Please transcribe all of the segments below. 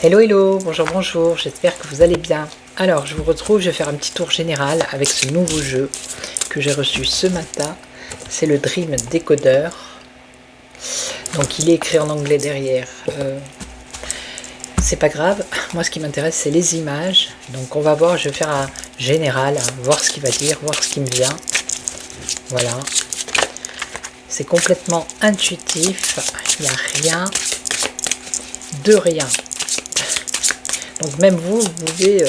Hello hello, bonjour bonjour, j'espère que vous allez bien. Alors je vous retrouve, je vais faire un petit tour général avec ce nouveau jeu que j'ai reçu ce matin. C'est le Dream Decoder. Donc il est écrit en anglais derrière. C'est pas grave, moi ce qui m'intéresse c'est les images. Donc on va voir, je vais faire un général, voir ce qu'il va dire, voir ce qui me vient. Voilà. C'est complètement intuitif, il n'y a rien de rien. Donc même vous pouvez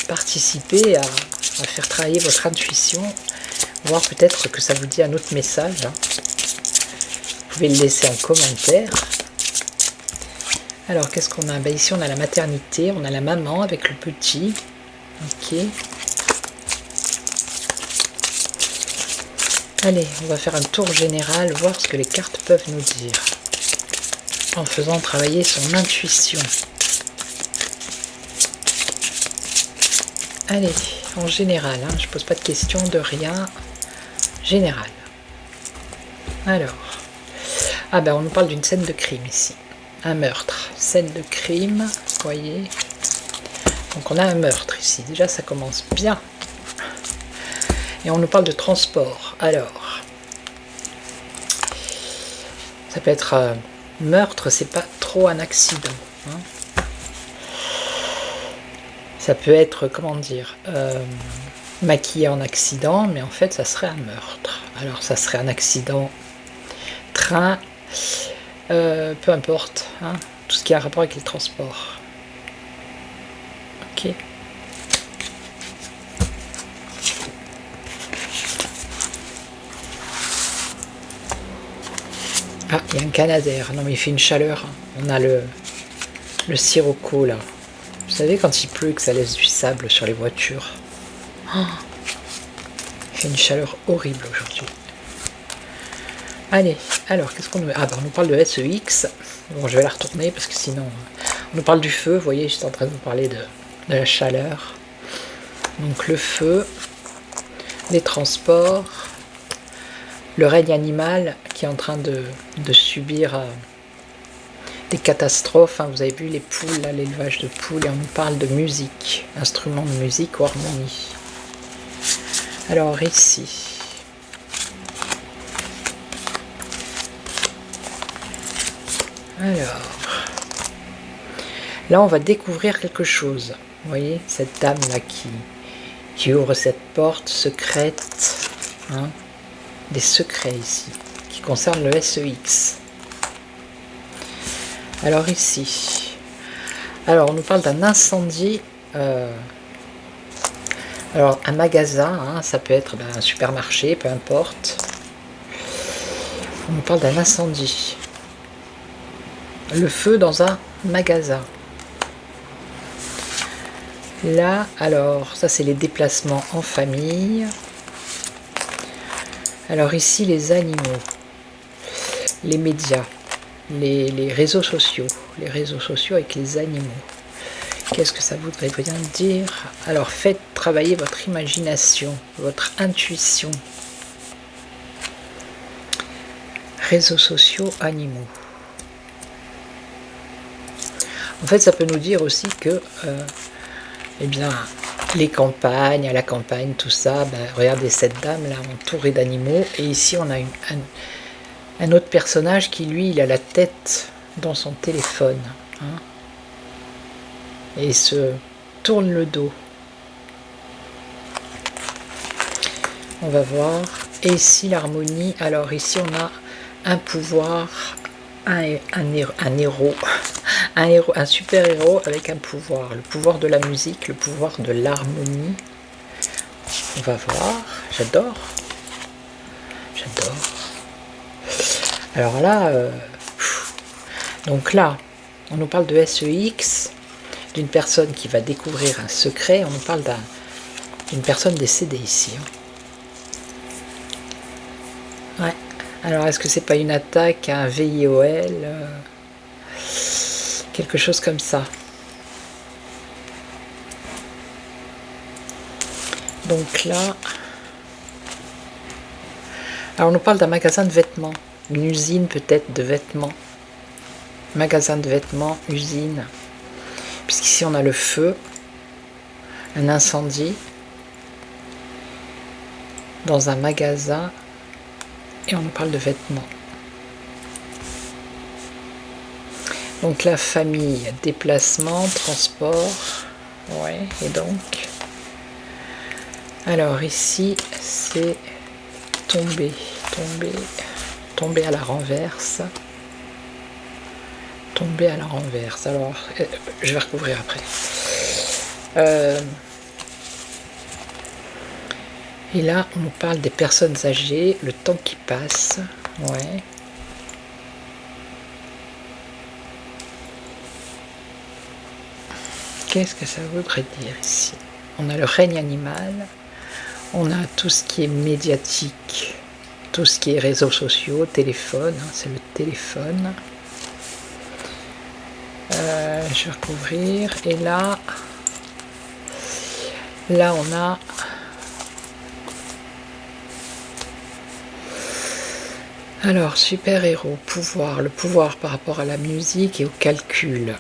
participer à faire travailler votre intuition, voir peut-être que ça vous dit un autre message. Vous pouvez le laisser en commentaire. Alors qu'est-ce qu'on a? Ben, ici on a la maternité, on a la maman avec le petit. Ok. Allez, on va faire un tour général, voir ce que les cartes peuvent nous dire. En faisant travailler son intuition. Allez, en général, hein, je pose pas de questions, de rien. Général. Alors. Ah ben on nous parle d'une scène de crime ici. Un meurtre. Scène de crime, vous voyez. Donc on a un meurtre ici. Déjà ça commence bien. Et on nous parle de transport. Alors. Ça peut être meurtre, c'est pas trop un accident. Hein. Ça peut être, comment dire, maquillé en accident, mais en fait, ça serait un meurtre. Alors, ça serait un accident, train, peu importe, hein, tout ce qui a rapport avec les transports. Ok. Ah, il y a un Canadair. Non, mais il fait une chaleur. On a le sirocco, là. Vous savez, quand il pleut, que ça laisse du sable sur les voitures. Oh, il fait une chaleur horrible aujourd'hui. Allez, alors, qu'est-ce qu'on nous... Ah, ben, on nous parle de SEX. Bon, je vais la retourner, parce que sinon... On nous parle du feu, vous voyez, j'étais en train de vous parler de la chaleur. Donc, le feu, les transports, le règne animal qui est en train de subir... des catastrophes, hein. Vous avez vu les poules, l'élevage de poules, et on nous parle de musique, instruments de musique ou harmonie. Alors ici, alors, là on va découvrir quelque chose. Vous voyez, cette dame là qui ouvre cette porte secrète, hein, des secrets ici, qui concernent le SEX. Alors ici, alors on nous parle d'un incendie, alors un magasin, hein, ça peut être un supermarché, peu importe. On nous parle d'un incendie. Le feu dans un magasin. Là, alors, ça c'est les déplacements en famille. Alors ici, les animaux, les médias. Les réseaux sociaux avec les animaux. Qu'est-ce que ça voudrait bien dire? Alors faites travailler votre imagination, votre intuition. Réseaux sociaux, animaux. En fait, ça peut nous dire aussi que, eh bien, les campagnes, à la campagne, tout ça, ben, regardez cette dame là entourée d'animaux, et ici on a un autre personnage qui, lui, il a la tête dans son téléphone. Hein, et il se tourne le dos. On va voir. Et ici, l'harmonie. Alors, ici, on a un pouvoir, un héros, un super-héros avec un pouvoir. Le pouvoir de la musique, le pouvoir de l'harmonie. On va voir. J'adore. J'adore. Alors là, donc là, on nous parle de SEX, d'une personne qui va découvrir un secret. On nous parle d'une personne décédée ici. Ouais. Alors, est-ce que c'est pas une attaque à un VIOL, quelque chose comme ça. Donc là, alors on nous parle d'un magasin de vêtements, une usine peut-être de vêtements, magasin de vêtements, usine, puisqu'ici on a le feu, un incendie dans un magasin et on nous parle de vêtements. Donc la famille, déplacement, transport, ouais, et donc, alors ici c'est tomber à la renverse, alors je vais recouvrir après. Et là on nous parle des personnes âgées, le temps qui passe, ouais. Qu'est-ce que ça voudrait dire ici? On a le règne animal, on a tout ce qui est médiatique, tout ce qui est réseaux sociaux, téléphone, hein, c'est le téléphone. Je vais recouvrir, et là on a alors super-héros, pouvoir, le pouvoir par rapport à la musique et au calcul.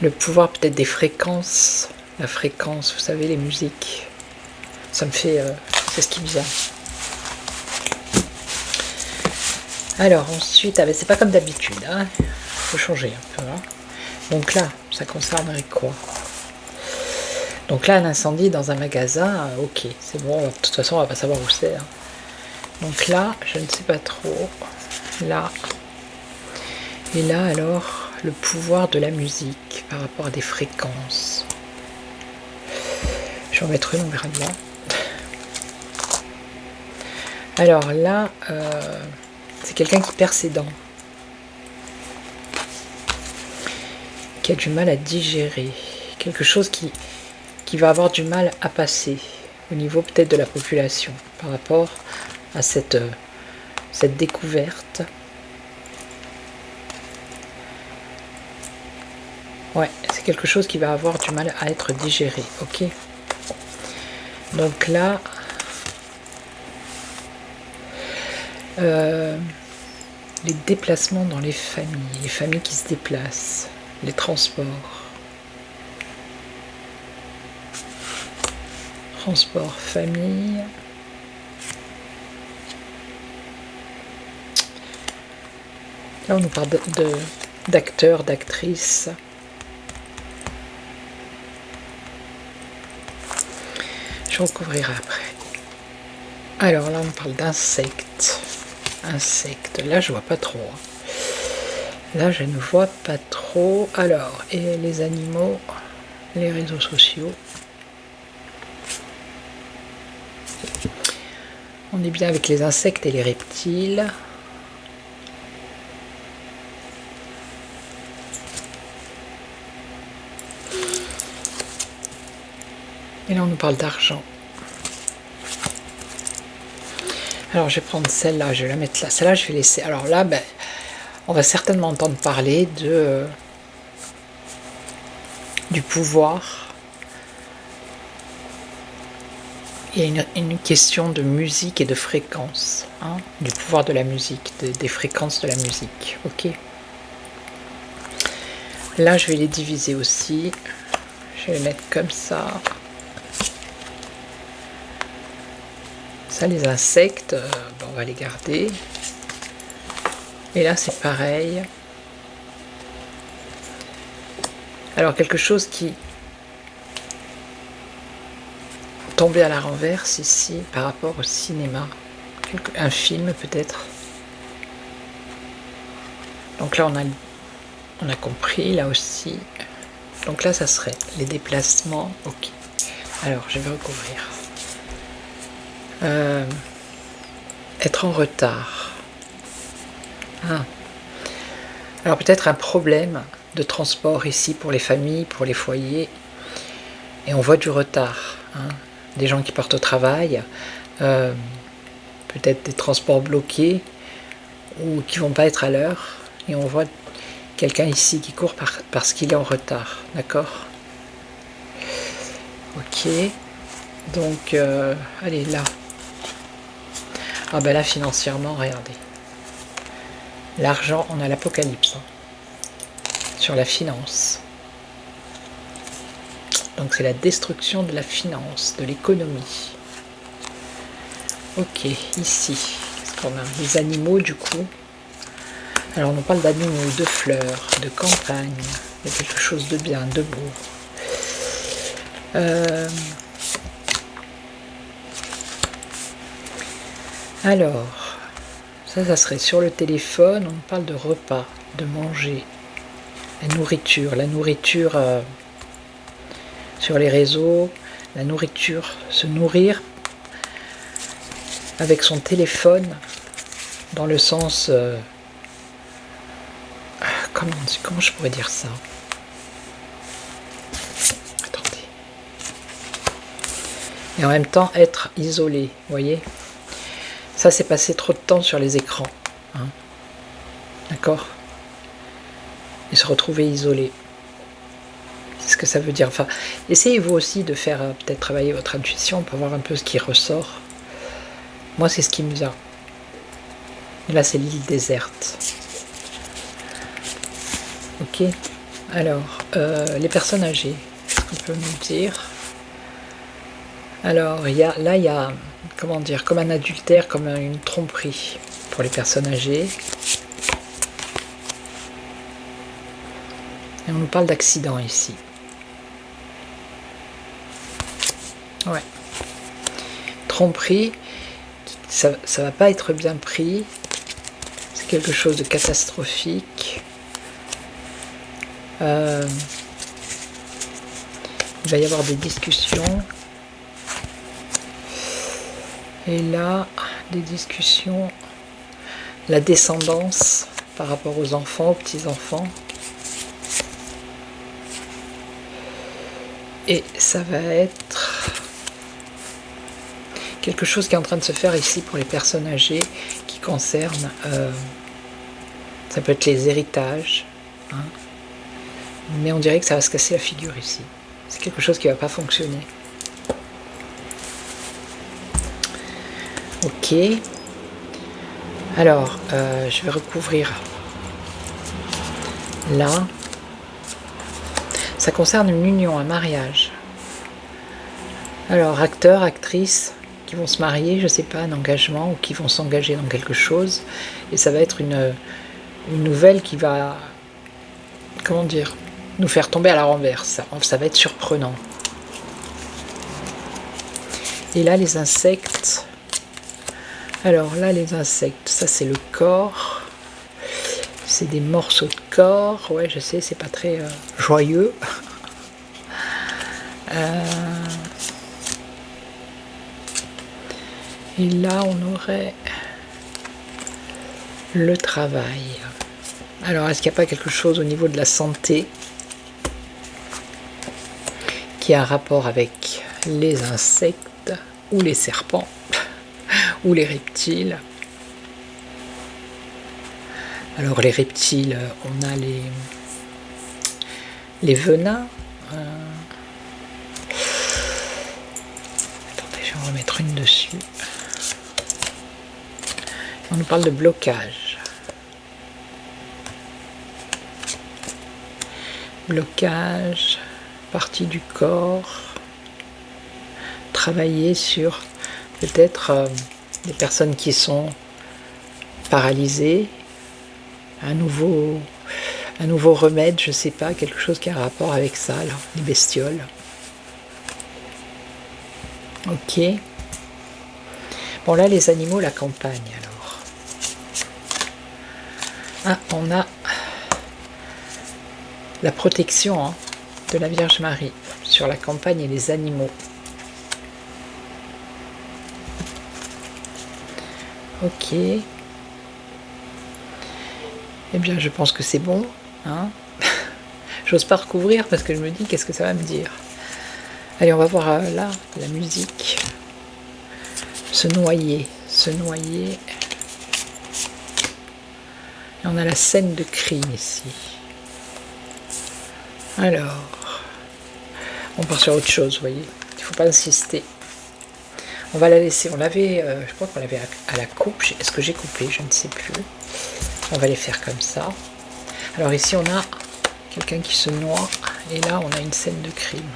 Le pouvoir peut-être des fréquences, la fréquence, vous savez, les musiques. Ça me fait... c'est ce qui me vient. Alors ensuite, c'est pas comme d'habitude, hein. Faut changer un peu. Hein. Donc là, ça concernerait quoi? Donc là, un incendie dans un magasin, ok, c'est bon, de toute façon, on va pas savoir où c'est. Hein. Donc là, je ne sais pas trop. Là. Et là, alors, le pouvoir de la musique par rapport à des fréquences. Je vais en mettre une, on verra bien. Alors là, c'est quelqu'un qui perd ses dents, qui a du mal à digérer, quelque chose qui va avoir du mal à passer au niveau peut-être de la population par rapport à cette découverte. Ouais, c'est quelque chose qui va avoir du mal à être digéré, ok. Donc là, les déplacements dans les familles qui se déplacent, les transports, famille, là on nous parle d'acteurs, d'actrices, je recouvrirai après. Alors là on parle d'insectes. Là je vois pas trop. Là je ne vois pas trop. Alors, et les animaux, les réseaux sociaux. On est bien avec les insectes et les reptiles. Et là on nous parle d'argent. Alors je vais prendre celle-là, je vais la mettre là. Celle-là je vais laisser. Alors là, on va certainement entendre parler du pouvoir. Il y a une question de musique et de fréquence, hein, du pouvoir de la musique, des fréquences de la musique. Ok. Là je vais les diviser aussi. Je vais les mettre comme ça. Ça, les insectes, on va les garder. Et là, c'est pareil. Alors, quelque chose qui tombait à la renverse ici, par rapport au cinéma. Un film, peut-être. Donc là, on a compris, là aussi. Donc là, ça serait les déplacements. Ok. Alors, je vais recouvrir. Être en retard. Ah. Alors peut-être un problème de transport ici pour les familles, pour les foyers. Et on voit du retard. Des gens qui partent au travail. Peut-être des transports bloqués ou qui vont pas être à l'heure. Et on voit quelqu'un ici qui court parce qu'il est en retard. D'accord? Ok. Donc, allez, là. Ah ben là, financièrement, regardez. L'argent, on a l'apocalypse. Sur la finance. Donc c'est la destruction de la finance, de l'économie. Ok, ici, qu'est-ce qu'on a? Les animaux, du coup. Alors, on nous parle d'animaux, de fleurs, de campagne, de quelque chose de bien, de beau. Alors, ça serait sur le téléphone, on parle de repas, de manger, la nourriture sur les réseaux, la nourriture, se nourrir avec son téléphone, dans le sens... comment je pourrais dire ça? Attendez. Et en même temps, être isolé, vous voyez? Ça, c'est passer trop de temps sur les écrans. D'accord? Et se retrouver isolé. C'est ce que ça veut dire. Enfin, essayez vous aussi de faire peut-être travailler votre intuition pour voir un peu ce qui ressort. Moi, c'est ce qui me vient. Et là, c'est l'île déserte. Ok. Alors, les personnes âgées, qu'est-ce qu'on peut nous dire? Alors, il y a, comment dire, comme un adultère, comme une tromperie pour les personnes âgées. Et on nous parle d'accident ici. Ouais. Tromperie, ça va pas être bien pris. C'est quelque chose de catastrophique. Il va y avoir des discussions. Et là, des discussions. La descendance par rapport aux enfants, aux petits-enfants. Et ça va être quelque chose qui est en train de se faire ici pour les personnes âgées qui concerne, ça peut être les héritages, mais on dirait que ça va se casser la figure ici. C'est quelque chose qui ne va pas fonctionner. Ok. Alors, je vais recouvrir là. Ça concerne une union, un mariage. Alors, acteurs, actrices qui vont se marier, je ne sais pas, un engagement, ou qui vont s'engager dans quelque chose. Et ça va être une nouvelle qui va, comment dire, nous faire tomber à la renverse. Ça va être surprenant. Et là, les insectes. Alors là, les insectes, ça c'est le corps. C'est des morceaux de corps. Ouais, je sais, c'est pas très joyeux. Et là, on aurait le travail. Alors, est-ce qu'il n'y a pas quelque chose au niveau de la santé qui a un rapport avec les insectes ou les serpents ou les reptiles? Alors, les reptiles, on a les venins. Attendez, je vais en remettre une dessus. On nous parle de blocage. Blocage, partie du corps. Travailler sur peut-être des personnes qui sont paralysées. Un nouveau remède, je sais pas, quelque chose qui a un rapport avec ça, là, les bestioles. Ok. Bon, là, les animaux, la campagne, alors. Ah, on a la protection, de la Vierge Marie sur la campagne et les animaux. Ok. Eh bien, je pense que c'est bon. Hein. J'ose pas recouvrir parce que je me dis qu'est-ce que ça va me dire. Allez, on va voir là la musique. Se noyer, se noyer. Et on a la scène de crime ici. Alors, on part sur autre chose, vous voyez. Il ne faut pas insister. On va la laisser. On l'avait, je crois qu'on l'avait à la coupe. Est-ce que j'ai coupé? Je ne sais plus. On va les faire comme ça. Alors ici, on a quelqu'un qui se noie. Et là, on a une scène de crime.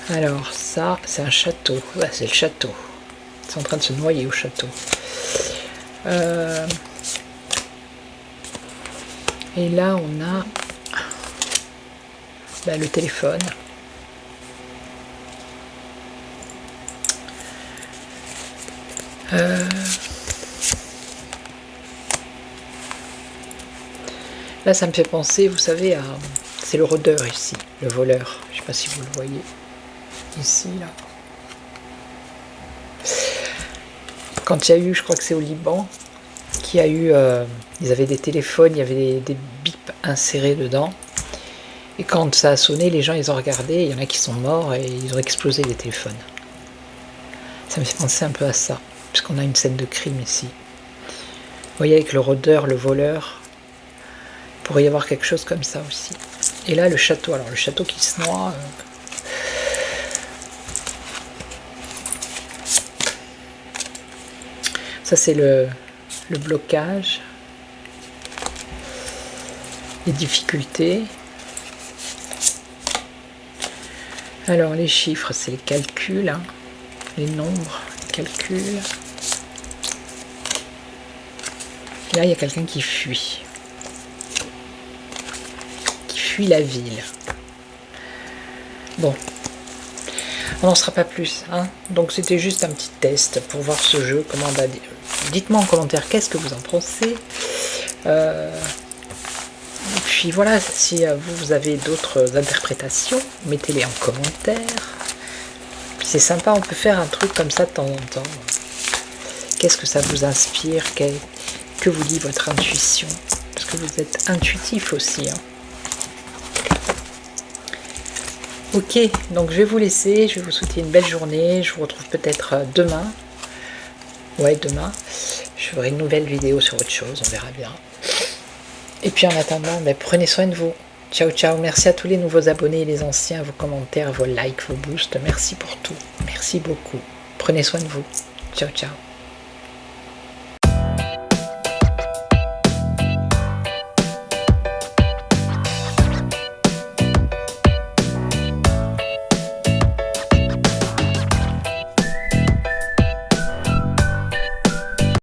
Alors ça, c'est un château. Ouais, c'est le château. C'est en train de se noyer au château. Et là, on a le téléphone. Là, ça me fait penser, vous savez, à... C'est le rôdeur ici, le voleur. Je ne sais pas si vous le voyez. Ici, là. Quand il y a eu, je crois que c'est au Liban, qu'il y a eu... ils avaient des téléphones, il y avait des bips insérés dedans. Et quand ça a sonné, les gens, ils ont regardé, il y en a qui sont morts et ils ont explosé les téléphones. Ça me fait penser un peu à ça, puisqu'on a une scène de crime ici. Vous voyez, avec le rôdeur, le voleur, il pourrait y avoir quelque chose comme ça aussi. Et là, le château, alors le château qui se noie... Ça, c'est le blocage, les difficultés. Alors, les chiffres, c'est les calculs, hein, les nombres, les calculs. Et là, il y a quelqu'un qui fuit la ville. Bon. On n'en sera pas plus, hein. Donc c'était juste un petit test pour voir ce jeu, comment on va dire. Dites-moi en commentaire qu'est-ce que vous en pensez. Et puis voilà, si vous avez d'autres interprétations, mettez-les en commentaire. C'est sympa, on peut faire un truc comme ça de temps en temps. Qu'est-ce que ça vous inspire? Que vous dit votre intuition? Parce que vous êtes intuitif aussi, hein. Ok, donc je vais vous laisser, je vais vous souhaiter une belle journée, je vous retrouve peut-être demain. Ouais, demain, je ferai une nouvelle vidéo sur autre chose, on verra bien. Et puis en attendant, prenez soin de vous. Ciao, ciao, merci à tous les nouveaux abonnés et les anciens, vos commentaires, vos likes, vos boosts, merci pour tout. Merci beaucoup. Prenez soin de vous. Ciao, ciao.